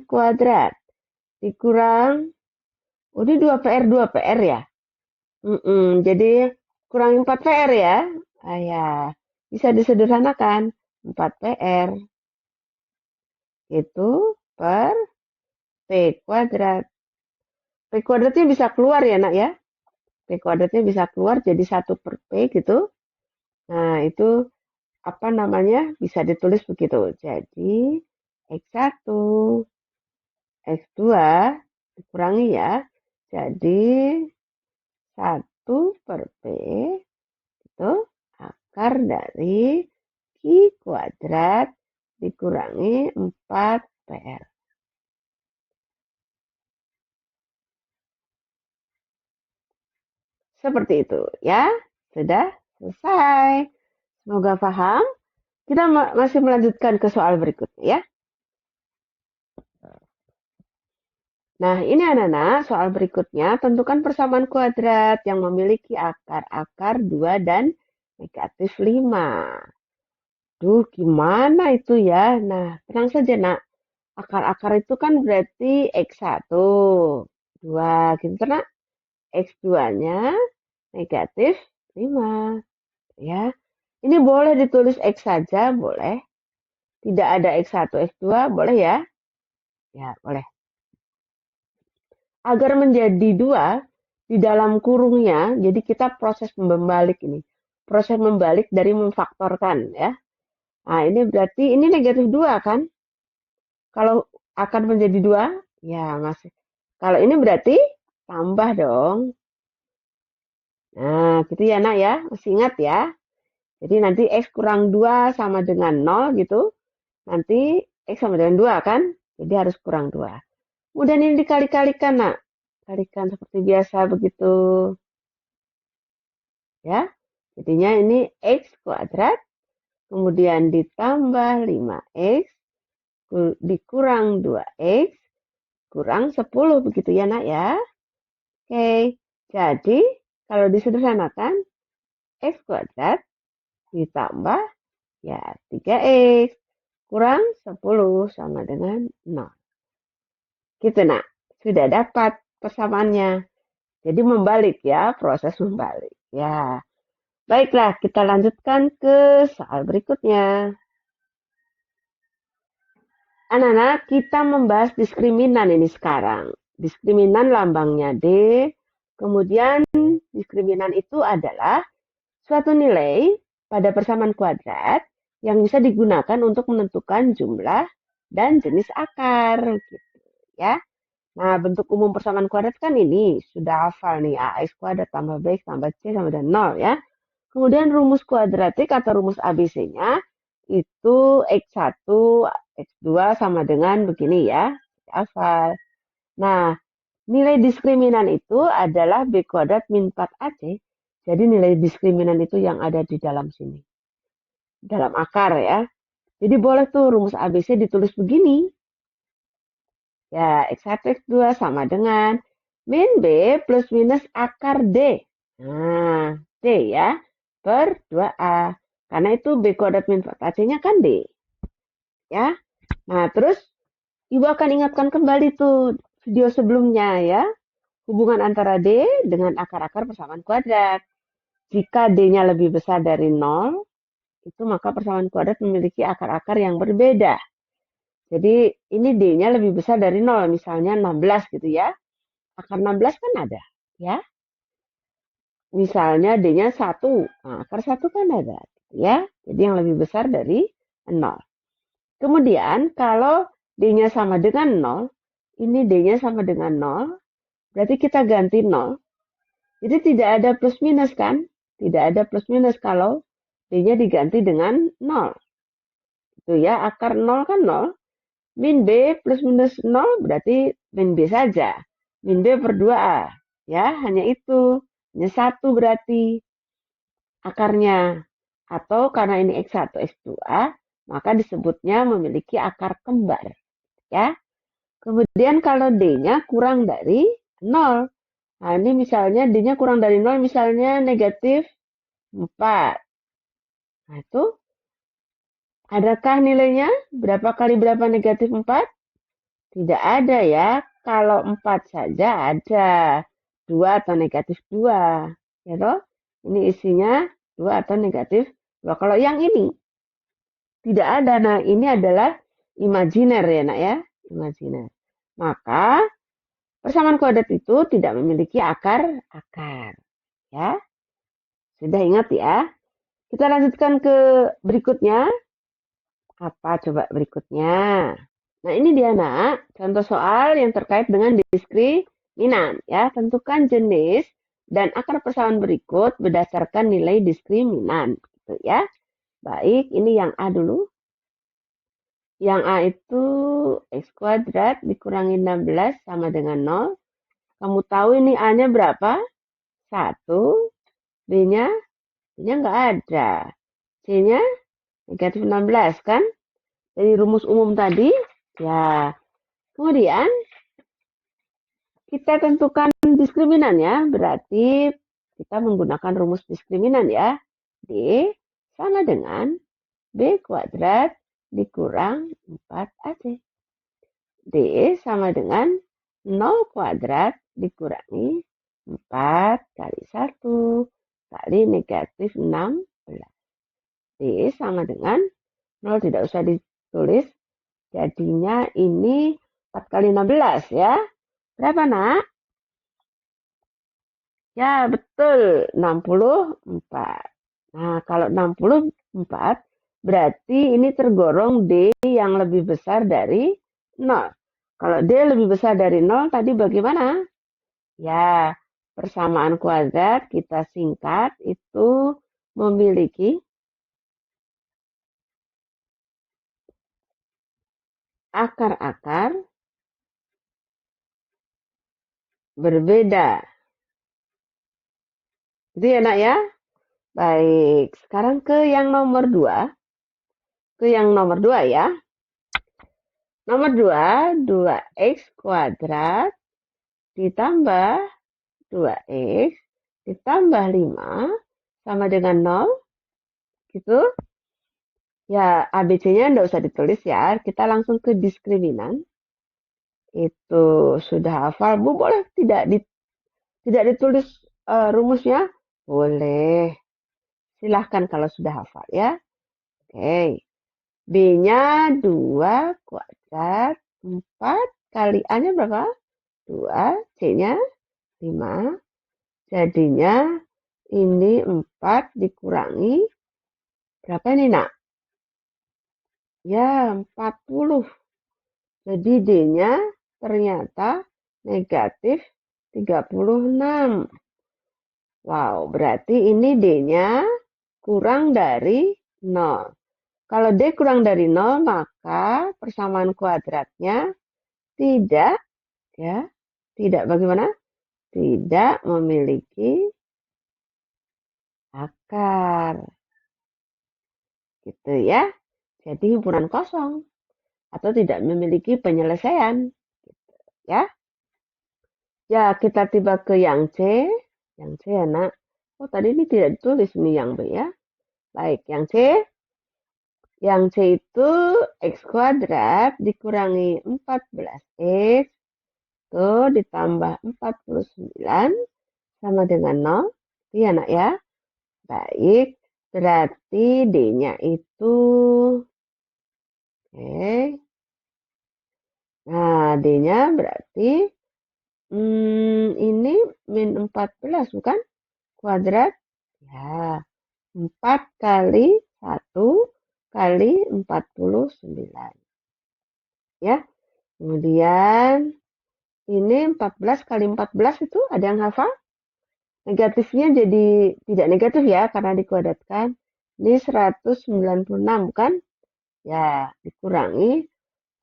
kuadrat dikurang Oh, ini 2 PR ya? Jadi kurangi 4 PR ya? Ah, ya. Bisa disederhanakan. 4 PR itu per P kuadrat. P kuadratnya bisa keluar ya nak ya? P kuadratnya bisa keluar jadi 1 per P gitu. Nah itu apa namanya? Bisa ditulis begitu. Jadi X1, X2 dikurangi ya. Jadi 1 per P itu akar dari Q kuadrat dikurangi 4PR. Seperti itu ya. Sudah selesai. Semoga paham. Kita masih melanjutkan ke soal berikutnya ya. Nah, ini anak-anak, soal berikutnya, tentukan persamaan kuadrat yang memiliki akar-akar 2 dan -5. Duh, gimana itu ya? Nah, tenang saja, nak. Akar-akar itu kan berarti X1, 2, gitu, nak. X2-nya -5, ya. Ini boleh ditulis X saja, boleh. Tidak ada X1, X2, boleh ya? Ya, boleh. Agar menjadi 2, di dalam kurungnya, jadi kita proses membalik ini. Proses membalik dari memfaktorkan ya. Nah, ini berarti ini -2 kan? Kalau akan menjadi 2, ya masih. Kalau ini berarti tambah dong. Nah, gitu ya nak ya. Masih ingat ya. Jadi nanti X kurang 2 sama dengan 0 gitu. Nanti X sama dengan 2 kan? Jadi harus kurang 2. Kemudian ini dikali-kalikan nak. Kalikan seperti biasa begitu. Ya. Jadinya ini X kuadrat. Kemudian ditambah 5X. Dikurang 2X. Kurang 10 begitu ya nak ya. Oke. Jadi kalau disederhanakan. X kuadrat ditambah ya 3X. Kurang 10 sama dengan 0. Gitu nak. Sudah dapat persamaannya. Jadi membalik ya. Proses membalik. Ya. Baiklah, kita lanjutkan ke soal berikutnya. Anak-anak, kita membahas diskriminan ini sekarang. Diskriminan lambangnya D. Kemudian diskriminan itu adalah suatu nilai pada persamaan kuadrat yang bisa digunakan untuk menentukan jumlah dan jenis akar. Gitu, ya. Nah, bentuk umum persamaan kuadrat kan ini sudah hafal nih, AX kuadrat tambah BX tambah C sama dengan 0 ya. Kemudian rumus kuadratik atau rumus ABC-nya itu X1, X2 sama dengan begini ya. Hafal. Nah, nilai diskriminan itu adalah B kuadrat min 4AC. Jadi nilai diskriminan itu yang ada di dalam sini. Dalam akar ya. Jadi boleh tuh rumus ABC ditulis begini. Ya, X1, X2 sama dengan min B plus minus akar D. Nah, D ya. Per 2A. Karena itu B kuadrat min 4AC-nya kan D. Ya. Nah, terus Ibu akan ingatkan kembali tuh video sebelumnya ya. Hubungan antara D dengan akar-akar persamaan kuadrat. Jika D-nya lebih besar dari 0, itu maka persamaan kuadrat memiliki akar-akar yang berbeda. Jadi ini D-nya lebih besar dari 0, misalnya 16 gitu ya. Akar 16 kan ada, ya. Misalnya D-nya 1, nah, akar 1 kan ada, ya. Jadi yang lebih besar dari 0. Kemudian kalau D-nya sama dengan 0, ini D-nya sama dengan 0, berarti kita ganti 0. Jadi tidak ada plus minus kan? Tidak ada plus minus kalau D-nya diganti dengan 0. Itu ya, akar 0 kan 0. Min B plus minus 0 berarti min B saja. Min B per 2A. Ya, hanya itu. Hanya 1 berarti akarnya. Atau karena ini X1, X2A, maka disebutnya memiliki akar kembar. Ya. Kemudian kalau D-nya kurang dari 0. Nah, ini misalnya D-nya kurang dari 0, misalnya negatif 4. Nah, itu adakah nilainya? Berapa kali berapa negatif 4? Tidak ada ya. kalau 4 saja ada 2 atau negatif 2. Ya toh? Ini isinya 2 atau negatif 2. Kalau yang ini tidak ada. Nah, ini adalah imajiner ya, Nak ya. Imajiner. Maka persamaan kuadrat itu tidak memiliki akar-akar. Ya, sudah ingat ya. Kita lanjutkan ke berikutnya. Apa coba berikutnya? Nah, ini dia, Nak. Contoh soal yang terkait dengan diskriminan. Ya, tentukan jenis dan akar persamaan berikut berdasarkan nilai diskriminan. Gitu ya. Baik, ini yang A dulu. Yang A itu X kuadrat dikurangi 16 sama dengan 0. Kamu tahu ini A-nya berapa? 1. B-nya? B-nya nggak ada. C-nya negatif 16 kan? Dari rumus umum tadi. Ya, kemudian kita tentukan diskriminan ya. Berarti kita menggunakan rumus diskriminan ya. D sama dengan B kuadrat dikurang 4AC. D sama dengan 0 kuadrat dikurangi 4 kali 1 kali negatif 16. D sama dengan 0 tidak usah ditulis. Jadinya ini 4 kali 16 ya. Berapa, Nak? Ya, betul. 64. Nah, kalau 64 berarti ini tergolong D yang lebih besar dari 0. Kalau D lebih besar dari 0 tadi bagaimana? Ya, persamaan kuadrat kita singkat itu memiliki akar-akar berbeda. Itu ya, Nak ya? Baik, sekarang ke yang nomor 2. Ke yang nomor 2 ya. Nomor 2, 2x kuadrat ditambah 2x ditambah 5 sama dengan 0. Gitu. Ya, ABC-nya enggak usah ditulis ya. Kita langsung ke diskriminan. Itu sudah hafal. Bu, boleh tidak ditulis rumusnya? Boleh. Silahkan kalau sudah hafal ya. Oke. B-nya 2 kuadrat 4 kali A-nya berapa? 2. C-nya 5. Jadinya ini 4 dikurangi berapa ini, Nak? Ya, 40. Jadi D-nya ternyata negatif 36. Wow, berarti ini D-nya kurang dari 0. Kalau D kurang dari 0, maka persamaan kuadratnya tidak, ya, tidak bagaimana? Tidak memiliki akar. Gitu ya. Jadi himpunan kosong atau tidak memiliki penyelesaian. Gitu, ya. Ya, kita tiba ke yang C. Yang C ya, Nak. Oh, tadi ini tidak ditulis ini yang B ya. Baik, yang C. Yang C itu X kuadrat dikurangi 14X itu ditambah 49 sama dengan 0. Iya, Nak ya. Baik, berarti D-nya itu oke. Nah, D-nya berarti ini min 14 bukan? Kuadrat. Ya, 4 kali 1 kali 49. Ya, kemudian ini 14 kali 14 itu ada yang hafal? Negatifnya jadi tidak negatif ya, karena dikuadratkan. Ini 196 bukan? Ya, dikurangi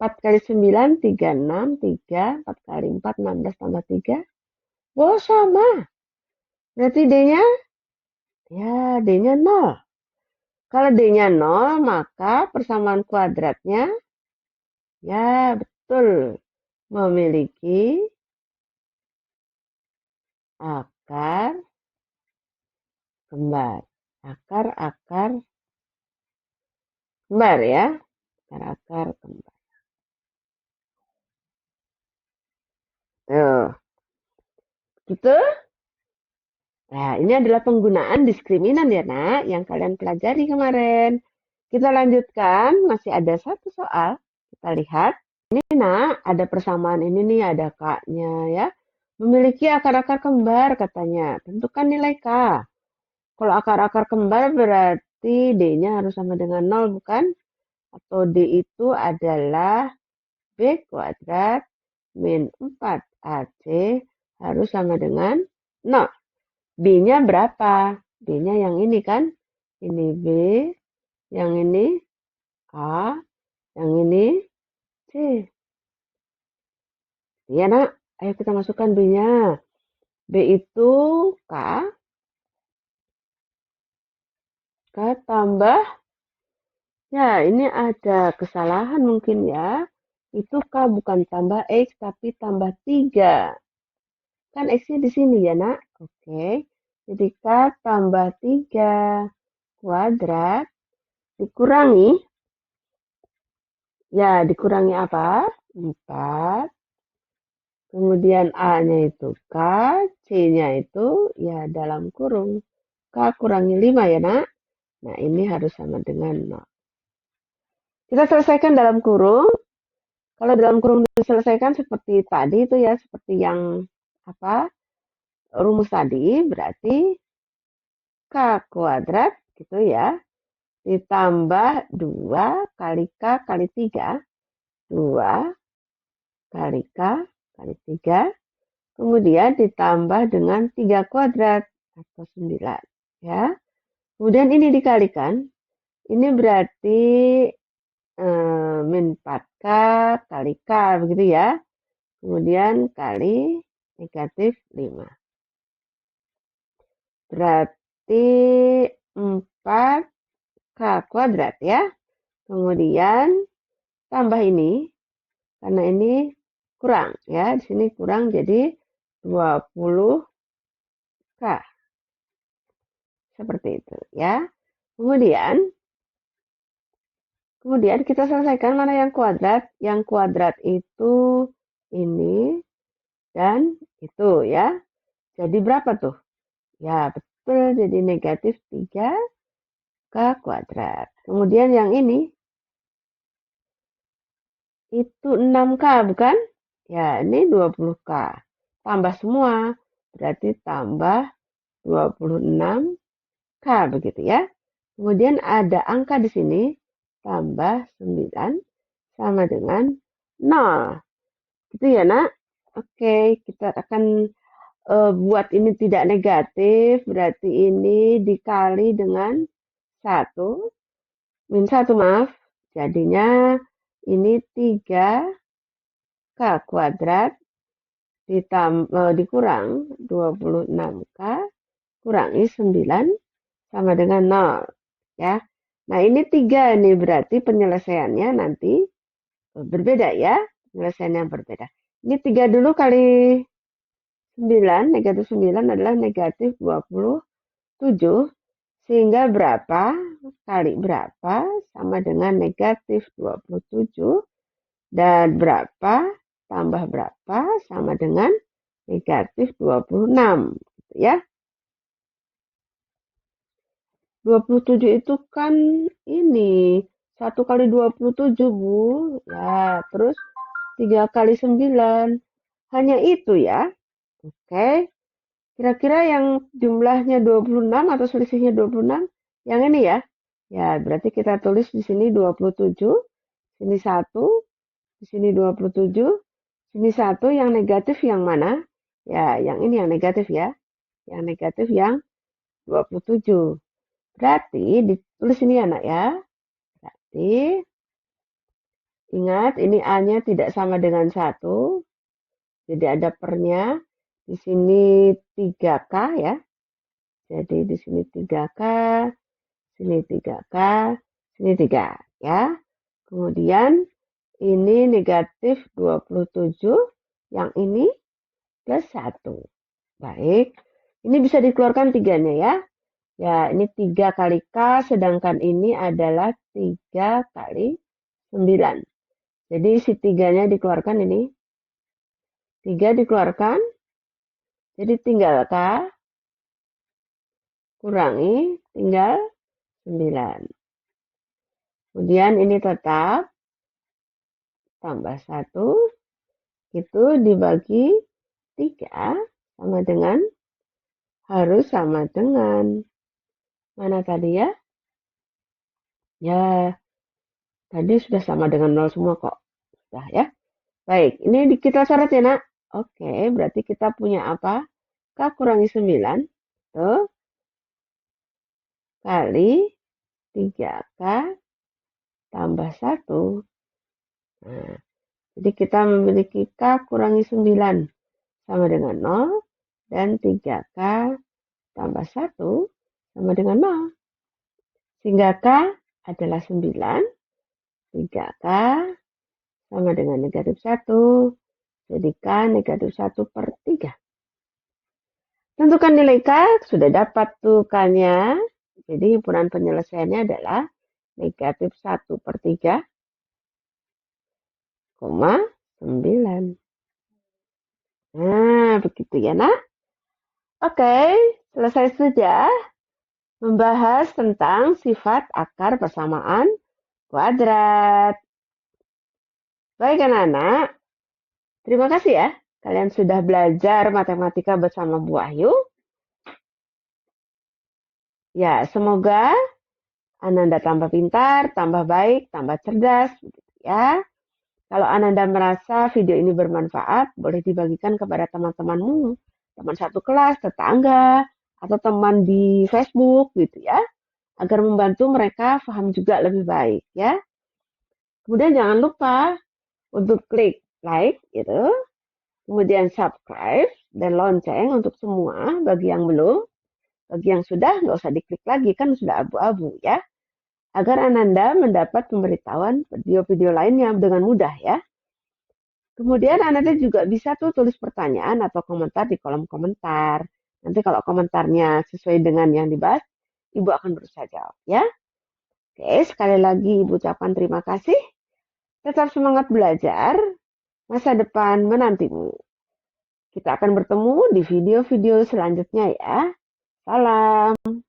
4 kali 9, 36, 3, 4 kali 4, 16 tambah 3. Oh, sama. Berarti D-nya? Ya, D-nya 0. Kalau D-nya 0, maka persamaan kuadratnya, ya betul, memiliki akar kembar. Akar-akar kembar ya. Akar-akar kembar. Tuh, gitu. Nah, ini adalah penggunaan diskriminan ya, Nak, yang kalian pelajari kemarin. Kita lanjutkan, masih ada satu soal. Kita lihat. Ini, Nak, ada persamaan ini nih, ada K-nya ya. Memiliki akar-akar kembar katanya. Tentukan nilai K. Kalau akar-akar kembar berarti D-nya harus sama dengan 0, bukan? Atau D itu adalah B kuadrat min 4AC harus sama dengan 0. B-nya berapa? B-nya yang ini kan? Ini B, yang ini A, yang ini C. Iya, Nak. Ayo kita masukkan B-nya. B itu K, K tambah, ya ini ada kesalahan mungkin ya. Itu K bukan tambah X, tapi tambah 3. Kan X-nya di sini ya, Nak. Oke. Jadi K tambah 3 kuadrat dikurangi, ya dikurangi apa? 4. Kemudian A-nya itu K, C-nya itu ya dalam kurung. K kurangi 5 ya, Nak. Nah, ini harus sama dengan 0. Kita selesaikan dalam kurung. Kalau dalam kurung diselesaikan seperti tadi itu ya, seperti yang apa? Rumus tadi, berarti K kuadrat gitu ya, ditambah 2 kali K kali 3. 2 kali K kali 3. Kemudian ditambah dengan 3 kuadrat atau 9. Ya. Kemudian ini dikalikan. Ini berarti min 4K kali K begitu ya. Kemudian kali negatif 5. Berarti 4K kuadrat ya. Kemudian tambah ini. Karena ini kurang ya. Di sini kurang jadi 20K. Seperti itu ya. Kemudian kita selesaikan mana yang kuadrat. Yang kuadrat itu ini dan itu ya. Jadi berapa tuh? Ya betul, jadi negatif 3K kuadrat. Kemudian yang ini itu 6K bukan? Ya ini 20K. Tambah semua. Berarti tambah 26K begitu ya. Kemudian ada angka di sini tambah 9 sama dengan 0. Gitu ya, Nak? Oke, kita akan buat ini tidak negatif, berarti ini dikali dengan 1, min 1 maaf. Jadinya ini 3K kuadrat dikurang 26K kurangi 9 sama dengan 0 ya. Nah, ini 3 nih berarti penyelesaiannya nanti berbeda ya. Penyelesaian yang berbeda. Ini 3 dulu kali 9, negatif 9 adalah negatif 27. Sehingga berapa kali berapa sama dengan negatif 27. Dan berapa tambah berapa sama dengan negatif 26. Gitu ya. 27 itu kan ini 1 kali 27 Bu. Ya, terus 3 kali 9. Hanya itu ya. Oke. Kira-kira yang jumlahnya 26 atau selisihnya 26 yang ini ya. Ya, berarti kita tulis di sini 27, sini 1, di sini 27, sini 1, yang negatif yang mana? Ya, yang ini yang negatif ya. Yang negatif yang 27. Berarti ditulis ini anak ya. Berarti ingat ini A-nya tidak sama dengan 1. Jadi ada pernya. Di sini 3K ya. Jadi di sini 3K, sini 3K, sini 3 ya. Kemudian ini negatif 27, yang ini plus 1. Baik, ini bisa dikeluarkan 3-nya ya. Ya, ini 3 kali K, sedangkan ini adalah 3 kali 9. Jadi si 3-nya dikeluarkan ini 3 dikeluarkan, jadi tinggal K, kurangi, tinggal 9. Kemudian ini tetap, tambah 1, itu dibagi 3, sama dengan, harus sama dengan, mana tadi ya? Ya, tadi sudah sama dengan 0 semua kok. Sudah ya. Baik, ini kita coret ya nak. Oke, berarti kita punya apa? K kurangi 9. Tuh, kali 3K tambah 1. Nah, jadi kita memiliki K kurangi 9 sama dengan 0. Dan 3K tambah 1 sama dengan 0. Sehingga K adalah 9. 3K sama dengan negatif 1. Jadi K negatif 1/3. Tentukan nilai K, sudah dapat tuh K-nya. Jadi himpunan penyelesaiannya adalah negatif 1/3, 9. Nah, begitu ya nak. Oke, selesai sudah membahas tentang sifat akar persamaan kuadrat. Baik anak-anak, terima kasih ya. Kalian sudah belajar matematika bersama Bu Wahyu. Ya, semoga Ananda tambah pintar, tambah baik, tambah cerdas. Ya. Kalau Ananda merasa video ini bermanfaat, boleh dibagikan kepada teman-temanmu, teman satu kelas, tetangga, atau teman di Facebook gitu ya, agar membantu mereka paham juga lebih baik ya. Kemudian jangan lupa untuk klik like gitu, kemudian subscribe dan lonceng untuk semua. Bagi yang belum, bagi yang sudah nggak usah diklik lagi kan sudah abu-abu ya, agar Ananda mendapat pemberitahuan video-video lainnya dengan mudah ya. Kemudian Anda juga bisa tuh tulis pertanyaan atau komentar di kolom komentar. Nanti kalau komentarnya sesuai dengan yang dibahas, Ibu akan berusaha jawab ya. Oke, sekali lagi Ibu ucapkan terima kasih. Tetap semangat belajar, masa depan menantimu. Kita akan bertemu di video-video selanjutnya ya. Salam.